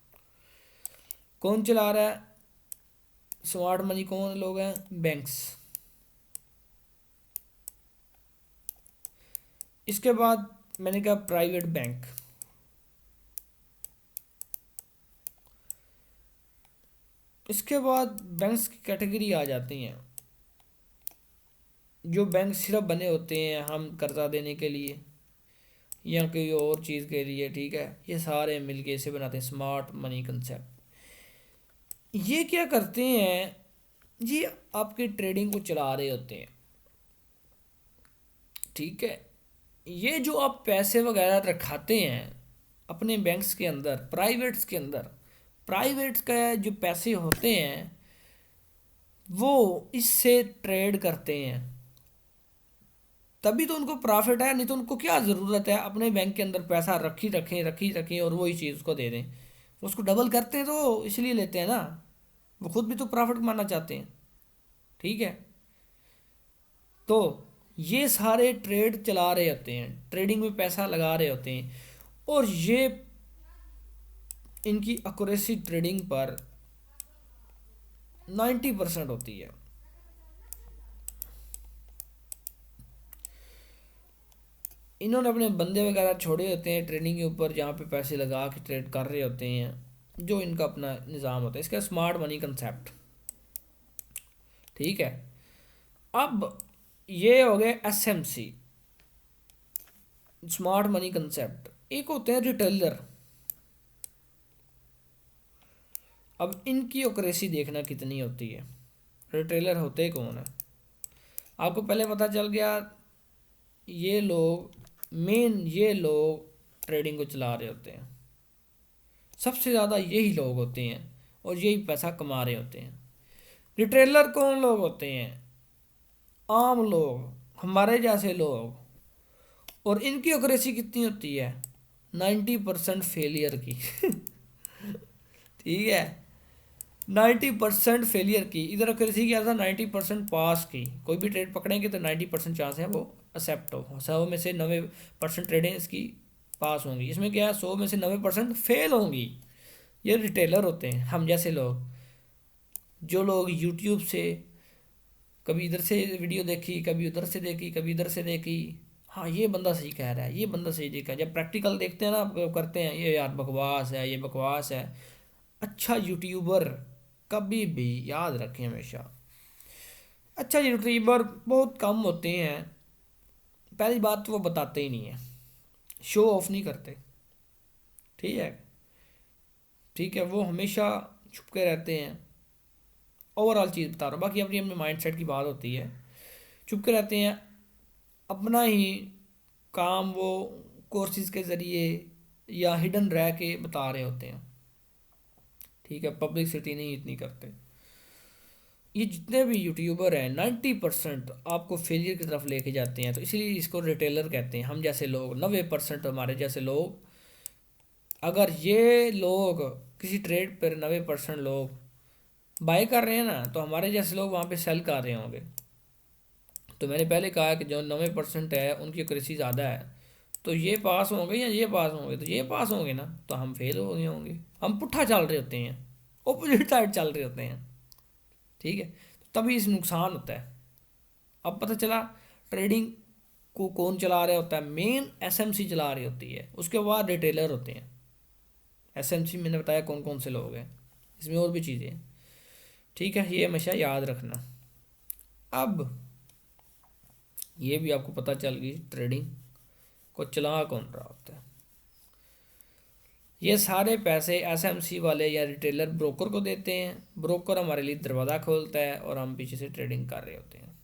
कौन चला रहा है स्मार्ट मनी, कौन लोग हैं, बैंक्स। इसके बाद मैंने कहा प्राइवेट बैंक, इसके बाद बैंक्स की कैटेगरी आ जाती हैं, जो बैंक सिर्फ बने होते हैं हम कर्जा देने के लिए या कोई और चीज़ के लिए, ठीक है, ये सारे मिलके इसे बनाते हैं स्मार्ट मनी कंसेप्ट। ये क्या करते हैं, ये आपकी ट्रेडिंग को चला रहे होते हैं, ठीक है। ये जो आप पैसे वगैरह रखाते हैं अपने बैंक्स के अंदर, प्राइवेट्स के अंदर, प्राइवेट्स का जो पैसे होते हैं वो इससे ट्रेड करते हैं, तभी तो उनको प्रॉफिट है, नहीं तो उनको क्या ज़रूरत है अपने बैंक के अंदर पैसा रखी रखें और वही चीज़ उसको दे दें। उसको डबल करते हैं तो इसलिए लेते हैं ना, वो खुद भी तो प्रॉफिट कमाना चाहते हैं, ठीक है। तो ये सारे ट्रेड चला रहे होते हैं, ट्रेडिंग में पैसा लगा रहे होते हैं, और ये इनकी एक्यूरेसी ट्रेडिंग पर 90% होती है। इन्होंने अपने बंदे वगैरह छोड़े होते हैं ट्रेडिंग के ऊपर, जहाँ पे पैसे लगा के ट्रेड कर रहे होते हैं, जो इनका अपना निज़ाम होता है, इसका स्मार्ट मनी कंसेप्ट, ठीक है। अब ये हो गए SMC, स्मार्ट मनी कंसेप्ट। एक होते हैं रिटेलर, अब इनकी एक्यूरेसी देखना कितनी होती है। रिटेलर होते कौन है, आपको पहले पता चल गया, ये लोग मेन, ये लोग ट्रेडिंग को चला रहे होते हैं, सबसे ज़्यादा यही लोग होते हैं और यही पैसा कमा रहे होते हैं। रिटेलर कौन लोग होते हैं, आम लोग, हमारे जैसे लोग, और इनकी एक्यूरेसी कितनी होती है, 90% फेलियर की ठीक है, 90% फेलियर की। इधर एक्यूरेसी क्या था, 90% पास की, कोई भी ट्रेड पकड़ेंगे तो 90% चांस है वो एक्सेप्ट हो, 100 में से 90% ट्रेडें इसकी पास होंगी, इसमें क्या है 100 में से 90% फेल होंगी। ये रिटेलर होते हैं, हम जैसे लोग, जो लोग यूट्यूब से कभी इधर से वीडियो देखी, कभी उधर से देखी, कभी इधर से देखी, हाँ ये बंदा सही कह रहा है, ये बंदा सही देखा है, जब प्रैक्टिकल देखते हैं ना करते हैं, ये यार बकवास है, ये बकवास है। अच्छा यूट्यूबर कभी भी याद रखें हमेशा, अच्छा यूट्यूबर बहुत कम होते हैं। पहली बात तो वो बताते ही नहीं है, शो ऑफ नहीं करते, ठीक है, ठीक है, वो हमेशा छुप के रहते हैं। ओवरऑल चीज़ बता रहा हूँ, बाकी अपनी अपनी माइंड सेट की बात होती है, छुप के रहते हैं, अपना ही काम वो कोर्सेज के ज़रिए या हिडन रह के बता रहे होते हैं, ठीक है, पब्लिसिटी नहीं इतनी करते। ये जितने भी यूट्यूबर हैं 90% आपको फेलियर की तरफ लेके जाते हैं, तो इसलिए इसको रिटेलर कहते हैं। हम जैसे लोग 90% हमारे जैसे लोग, अगर ये लोग किसी ट्रेड पर 90% लोग बाय कर रहे हैं ना, तो हमारे जैसे लोग वहाँ पे सेल कर रहे होंगे। तो मैंने पहले कहा कि जो 90% है उनकी एक्यूरेसी ज़्यादा है, तो ये पास होंगे या ये पास होंगे, तो ये पास होंगे ना, तो हम फेल हो गए होंगे। हम पुट्ठा चल रहे होते हैं, ऑपोजिट साइड चल रहे होते हैं, ठीक है। तो तभी इस नुकसान होता है। अब पता चला ट्रेडिंग को कौन चला रहा होता है, मेन एसएमसी चला रही होती है, उसके बाद रिटेलर होते हैं। एसएमसी मैंने बताया कौन कौन से लोग हैं, इसमें और भी चीज़ें हैं, ठीक है, ये हमेशा याद रखना। अब ये भी आपको पता चल गई ट्रेडिंग को चला कौन रहा होता है। ये सारे पैसे एसएमसी वाले या रिटेलर ब्रोकर को देते हैं, ब्रोकर हमारे लिए दरवाज़ा खोलता है और हम पीछे से ट्रेडिंग कर रहे होते हैं।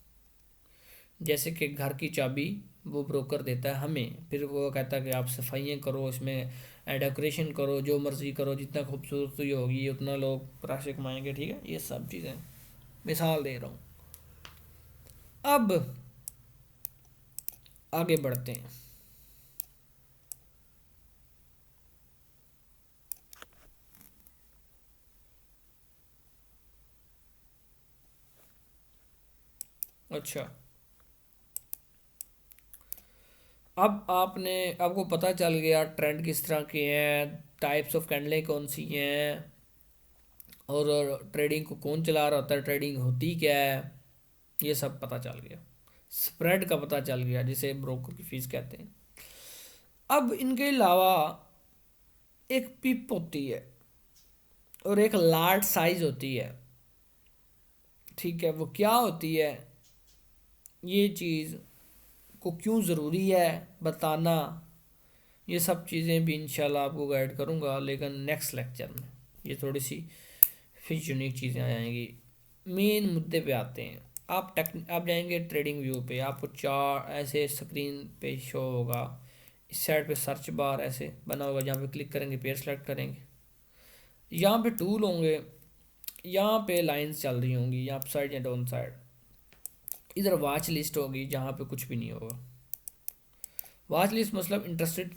जैसे कि घर की चाबी वो ब्रोकर देता है हमें, फिर वो कहता है कि आप सफाइयाँ करो, इसमें डेकोरेशन करो, जो मर्ज़ी करो, जितना खूबसूरती होगी उतना लोग पैसे कमाएंगे, ठीक है। ये सब चीज़ें मिसाल दे रहा हूँ। अब आगे बढ़ते हैं। अच्छा, अब आपको पता चल गया ट्रेंड किस तरह के हैं, टाइप्स ऑफ कैंडलें कौन सी हैं, और ट्रेडिंग को कौन चला रहा होता है, ट्रेडिंग होती क्या है, ये सब पता चल गया। स्प्रेड का पता चल गया, जिसे ब्रोकर की फीस कहते हैं। अब इनके अलावा एक पिप होती है और एक लार्ज साइज होती है, ठीक है। वो क्या होती है, ये चीज़ को क्यों ज़रूरी है बताना, ये सब चीज़ें भी इंशाल्लाह आपको गाइड करूँगा, लेकिन नेक्स्ट लेक्चर में। ये थोड़ी सी फिर यूनिक चीज़ें आ जाएंगी। मेन मुद्दे पे आते हैं। आप जाएंगे ट्रेडिंग व्यू पे, आपको चार ऐसे स्क्रीन पे शो होगा, इस साइड पे सर्च बार ऐसे बना होगा, जहाँ पे क्लिक करेंगे पेयर सेलेक्ट करेंगे, यहाँ पे टूल होंगे, यहाँ पे लाइंस चल रही होंगी, या अप साइड या डाउन साइड। इधर वॉच लिस्ट होगी जहाँ पे कुछ भी नहीं होगा। वॉच लिस्ट मतलब इंटरेस्टेड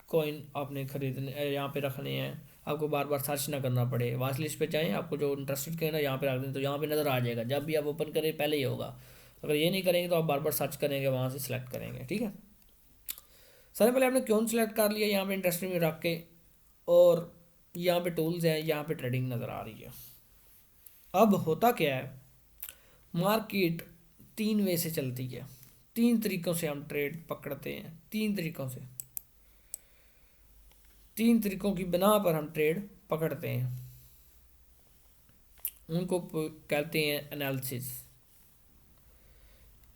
कॉइन आपने खरीदने यहाँ पे रखने हैं, आपको बार बार सर्च ना करना पड़े। वॉच लिस्ट पे जाएँ, आपको जो इंटरेस्टेड कहें ना यहाँ पे रख दें, तो यहाँ पे नज़र आ जाएगा, जब भी आप ओपन करें पहले ही होगा। अगर ये नहीं करेंगे तो आप बार बार सर्च करेंगे, वहाँ से सिलेक्ट करेंगे, ठीक है। सबसे पहले आपने क्यों सिलेक्ट कर लिया, यहाँ पे इंटरेस्टेड में रख के, और यहाँ पे टूल्स हैं, यहाँ पे ट्रेडिंग नज़र आ रही है। अब होता क्या है, मार्केट तीन वे से चलती है, तीन तरीक़ों से हम ट्रेड पकड़ते हैं, तीन तरीक़ों की बिना पर हम ट्रेड पकड़ते हैं। उनको कहते हैं एनालिसिस।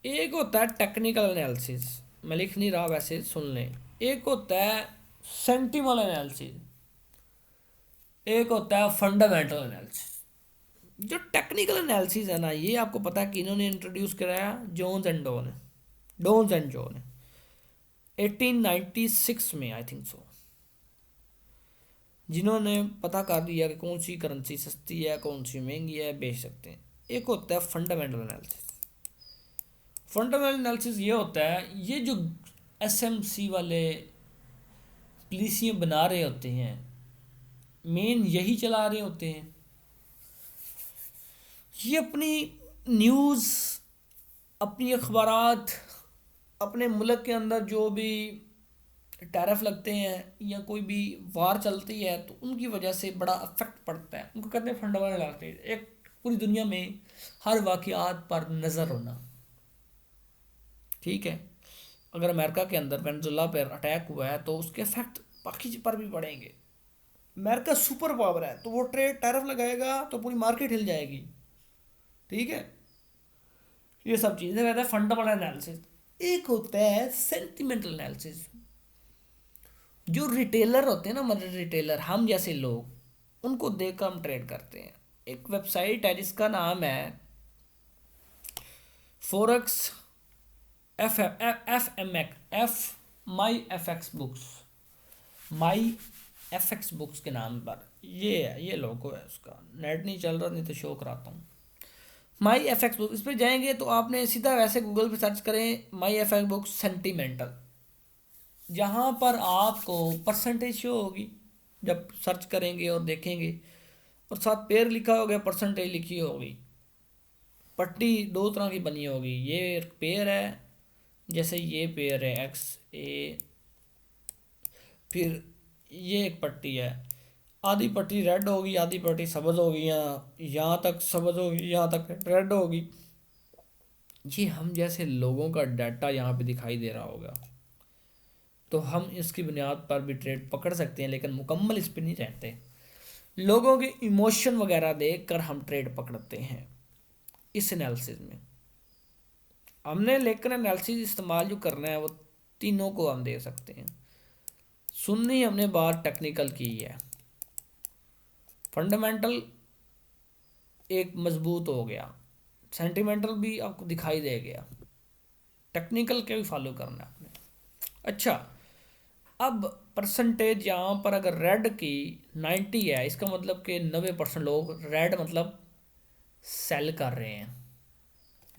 एक होता है टेक्निकल एनालिसिस, मैं लिख नहीं रहा वैसे सुन लें। एक होता है सेंटिमल एनालिसिस, एक होता है फंडामेंटल एनालिसिस। जो टेक्निकल एनालिसिस है ना, ये आपको पता है कि इन्होंने इंट्रोड्यूस कराया, जोन्स एंड जॉन 1896 में, आई थिंक सो, जिन्होंने पता कर दिया कि कौन सी करेंसी सस्ती है, कौन सी महंगी है, बेच सकते हैं। एक होता है फंडामेंटल एनालिसिस। फंडामेंटल एनालिसिस ये होता है, ये जो एसएमसी वाले पॉलिसियाँ बना रहे होते हैं, मेन यही चला रहे होते हैं। ये अपनी न्यूज़, अपनी अखबारात, अपने मुल्क के अंदर जो भी टैरिफ लगते हैं या कोई भी वार चलती है, तो उनकी वजह से बड़ा अफेक्ट पड़ता है। उनको कहते हैं फंडामेंटल एनालिसिस। एक पूरी दुनिया में हर वाक़यात पर नज़र होना, ठीक है। अगर अमेरिका के अंदर वेनेजुएला पर अटैक हुआ है, तो उसके इफेक्ट बाकी पर भी पड़ेंगे। अमेरिका सुपर पावर है, तो वो ट्रेड टैरिफ लगाएगा तो पूरी मार्केट हिल जाएगी, ठीक है। ये सब चीज़ें कहते हैं फंडामेंटल एनालिसिस। एक होता है सेंटिमेंटल एनालिसिस। जो रिटेलर होते हैं ना, मतलब रिटेलर हम जैसे लोग, उनको देखकर हम ट्रेड करते हैं। एक वेबसाइट है जिसका नाम है फोरेक्स माई एफ एक्स बुक्स के नाम पर, ये है, ये लोगो है उसका। नेट नहीं चल रहा, नहीं तो शो कराता हूँ। माई एफ एक्स बुक, इस पर जाएंगे तो आपने सीधा वैसे गूगल पे सर्च करें माई एफ एक्स बुक सेंटिमेंटल, जहाँ पर आपको परसेंटेज शो होगी जब सर्च करेंगे और देखेंगे, और साथ पेयर लिखा होगा, परसेंटेज लिखी होगी, पट्टी दो तरह की बनी होगी, ये पेयर है, जैसे ये पेयर है एक्स ए, फिर ये एक पट्टी है, आधी पट्टी रेड होगी आधी पट्टी सब्ज होगी, यहाँ तक सब्ज होगी यहाँ तक रेड होगी। ये हम जैसे लोगों का डाटा यहाँ पे दिखाई दे रहा होगा, तो हम इसकी बुनियाद पर भी ट्रेड पकड़ सकते हैं, लेकिन मुकम्मल इस पर नहीं रहते। लोगों के इमोशन वगैरह देख कर हम ट्रेड पकड़ते हैं इस एनालिसिस में। हमने लेकिन एनालिसिस इस्तेमाल जो करना है वो तीनों को हम दे सकते हैं। सुननी हमने बात टेक्निकल की है, फंडामेंटल एक मजबूत हो गया, सेंटिमेंटल भी आपको दिखाई दे गया, टेक्निकल के भी फॉलो करना है आपने। अच्छा, अब परसेंटेज यहाँ पर अगर रेड की 90 है, इसका मतलब कि 90% लोग रेड मतलब सेल कर रहे हैं,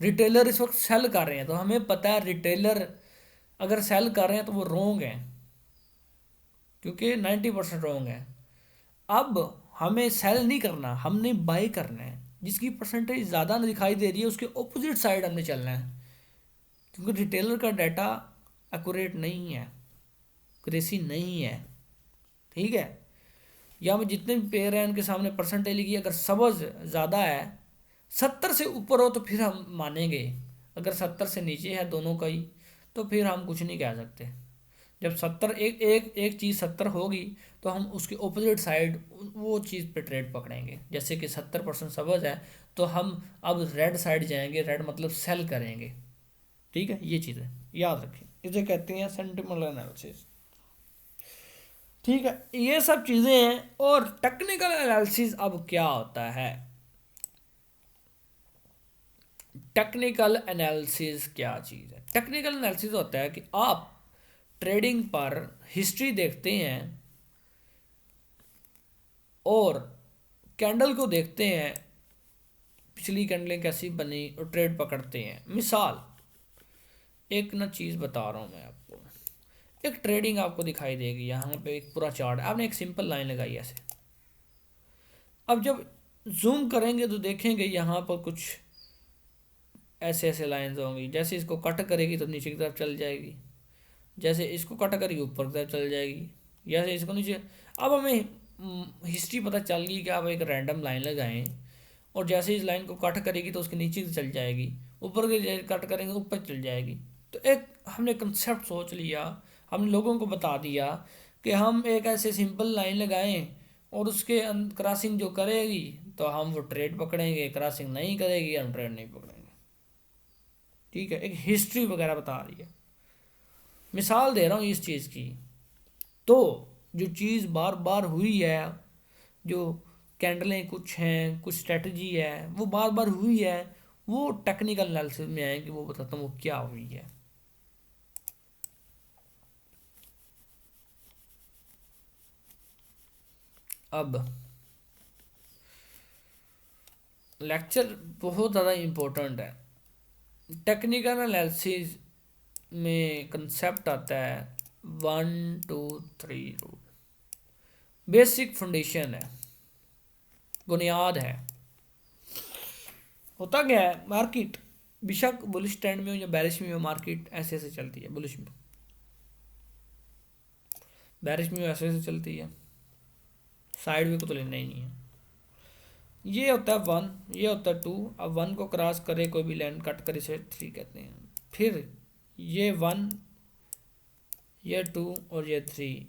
रिटेलर इस वक्त सेल कर रहे हैं, तो हमें पता है रिटेलर अगर सेल कर रहे हैं तो वो रोंग है, क्योंकि 90% रोंग है। अब हमें सेल नहीं करना, हमने बाय करना है, जिसकी परसेंटेज ज़्यादा दिखाई दे रही है उसके ऑपोजिट साइड हमने चलना है, क्योंकि रिटेलर का डाटा एक्यूरेट नहीं है, क्रेसी नहीं है, ठीक है। या में जितने भी पेयर हैं उनके सामने परसेंटेज लिखी, अगर सबज ज़्यादा है 70 से ऊपर हो तो फिर हम मानेंगे, अगर 70 से नीचे है दोनों का ही तो फिर हम कुछ नहीं कह सकते। जब 70 एक चीज़ 70 होगी तो हम उसके ऑपोजिट साइड वो चीज़ पे ट्रेड पकड़ेंगे, जैसे कि 70% सबज है तो हम अब रेड साइड जाएंगे, रेड मतलब सेल करेंगे, ठीक है। ये चीज़ें याद रखें, इसे कहते हैं सेंटिमेंटल एनालिसिस, ठीक है। ये सब चीज़ें हैं। और टेक्निकल एनालिसिस अब क्या होता है, टेक्निकल एनालिसिस क्या चीज़ है? टेक्निकल एनालिसिस होता है कि आप ट्रेडिंग पर हिस्ट्री देखते हैं और कैंडल को देखते हैं, पिछली कैंडलें कैसी बनी, और ट्रेड पकड़ते हैं। मिसाल एक ना चीज़ बता रहा हूँ मैं आपको, एक ट्रेडिंग आपको दिखाई देगी, यहाँ पे एक पूरा चार्ट, आपने एक सिंपल लाइन लगाई ऐसे, अब जब जूम करेंगे तो देखेंगे यहाँ पर कुछ ऐसे ऐसे लाइंस होंगी, जैसे इसको कट करेगी तो नीचे की तरफ चल जाएगी, जैसे इसको कट करेगी ऊपर की तरफ चल जाएगी, जैसे इसको नीचे। अब हमें हिस्ट्री पता चल गई कि आप एक रैंडम लाइन लगाएं और जैसे इस लाइन को कट करेगी तो उसके नीचे से चल जाएगी, ऊपर की कट करेंगे ऊपर चल जाएगी। तो एक हमने कंसेप्ट सोच लिया, हमने लोगों को बता दिया कि हम एक ऐसे सिंपल लाइन लगाएं और उसके क्रॉसिंग जो करेगी तो हम वो ट्रेड पकड़ेंगे, क्रॉसिंग नहीं करेगी हम ट्रेड नहीं पकड़ेंगे, ठीक है। एक हिस्ट्री वगैरह बता रही है, मिसाल दे रहा हूँ इस चीज़ की। तो जो चीज़ बार बार हुई है, जो कैंडलें कुछ हैं, कुछ स्ट्रेटजी है वो बार बार हुई है, वो टेक्निकल एनालिसिस में आए कि वो बताता हूँ वो क्या हुई है। अब लेक्चर बहुत ज़्यादा इम्पोर्टेंट है। टेक्निकल एनालिसिस में कंसेप्ट आता है 1 2 3 रूल, बेसिक फाउंडेशन है, बुनियाद है। होता क्या है, मार्केट बेशक बुलिश ट्रेंड में हो या बैरिश में हो, मार्केट ऐसे ऐसे चलती है, बुलिश में बैरिश में ऐसे ऐसे चलती है, साइड वे को तो लेना ही नहीं है। ये होता है 1, ये होता है 2, अब 1 को क्रॉस करे कोई भी लाइन कट कर इसे 3 कहते हैं, फिर ये 1, ये 2 और ये 3,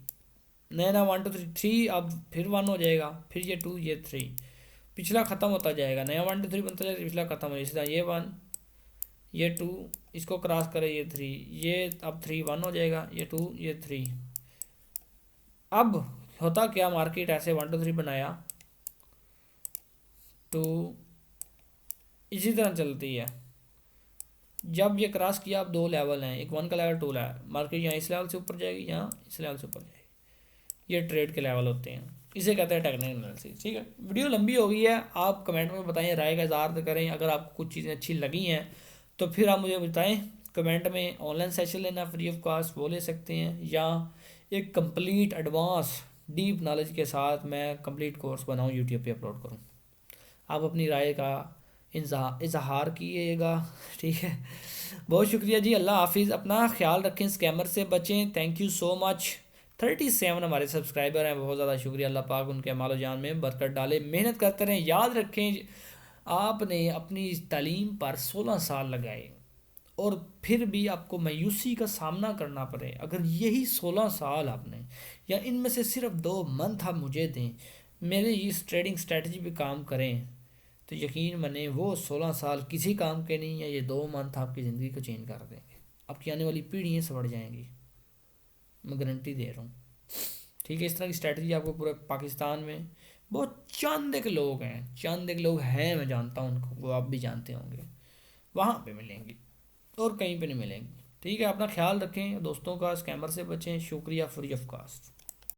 नया ना 1 2 3 3, अब फिर 1 हो जाएगा, फिर ये 2 ये 3, पिछला ख़त्म होता जाएगा, नया 1 2 3 बनता जाएगा, पिछला ख़त्म हो जाएगा, ये 1 ये 2, इसको क्रॉस करे ये 3, ये अब 3 1 हो जाएगा, ये 2 ये 3। अब होता क्या, मार्केट ऐसे 1 2 3 बनाया तो इसी तरह चलती है। जब ये क्रॉस किया, अब दो लेवल हैं, एक 1 का लेवल 2 लेवल, मार्केट यहाँ इस लेवल से ऊपर जाएगी, यहाँ इस लेवल से ऊपर जाएगी, ये ट्रेड के लेवल होते हैं। इसे कहते हैं टेक्निकल एनालिसिस। ठीक है, वीडियो लंबी हो गई है, आप कमेंट में बताएं, राय का इज़हार करें। अगर आपको कुछ चीज़ें अच्छी लगी हैं तो फिर आप मुझे बताएं कमेंट में। ऑनलाइन सेशन लेना फ्री ऑफ कॉस्ट वो ले सकते हैं, या एक कंप्लीट एडवांस डीप नॉलेज के साथ मैं कंप्लीट कोर्स बनाऊँ यूट्यूब पे अपलोड करूँ। आप अपनी राय का इजहार कीजिएगा। ठीक है, बहुत शुक्रिया जी, अल्लाह हाफिज़, अपना ख्याल रखें, स्कैमर से बचें। Thank you so much. 37 हमारे सब्सक्राइबर हैं, बहुत ज़्यादा शुक्रिया, अल्लाह पाक उनके अमाल जान में बरकत डाले, मेहनत करते रहें। याद रखें, आपने अपनी तालीम पर 16 साल लगाए और फिर भी आपको मायूसी का सामना करना पड़े। अगर यही 16 साल आपने, या इनमें से सिर्फ 2 मंथ आप मुझे दें, मेरे इस ट्रेडिंग स्ट्रेटजी पे काम करें, तो यकीन माने वो 16 साल किसी काम के नहीं है। ये 2 मंथ आपकी ज़िंदगी को चेंज कर देंगे, आपकी आने वाली पीढ़ियाँ सवड़ जाएंगी, मैं गारंटी दे रहा हूँ। ठीक है, इस तरह की स्ट्रेटजी आपको पूरे पाकिस्तान में बहुत चंद एक लोग हैं, चंद एक लोग हैं, मैं जानता हूँ उनको, वो आप भी जानते होंगे, वहाँ पे मिलेंगी और कहीं पे नहीं मिलेंगी। ठीक है, अपना ख्याल रखें, दोस्तों का स्कैमर से बचें। शुक्रिया, फ्री ऑफ कॉस्ट।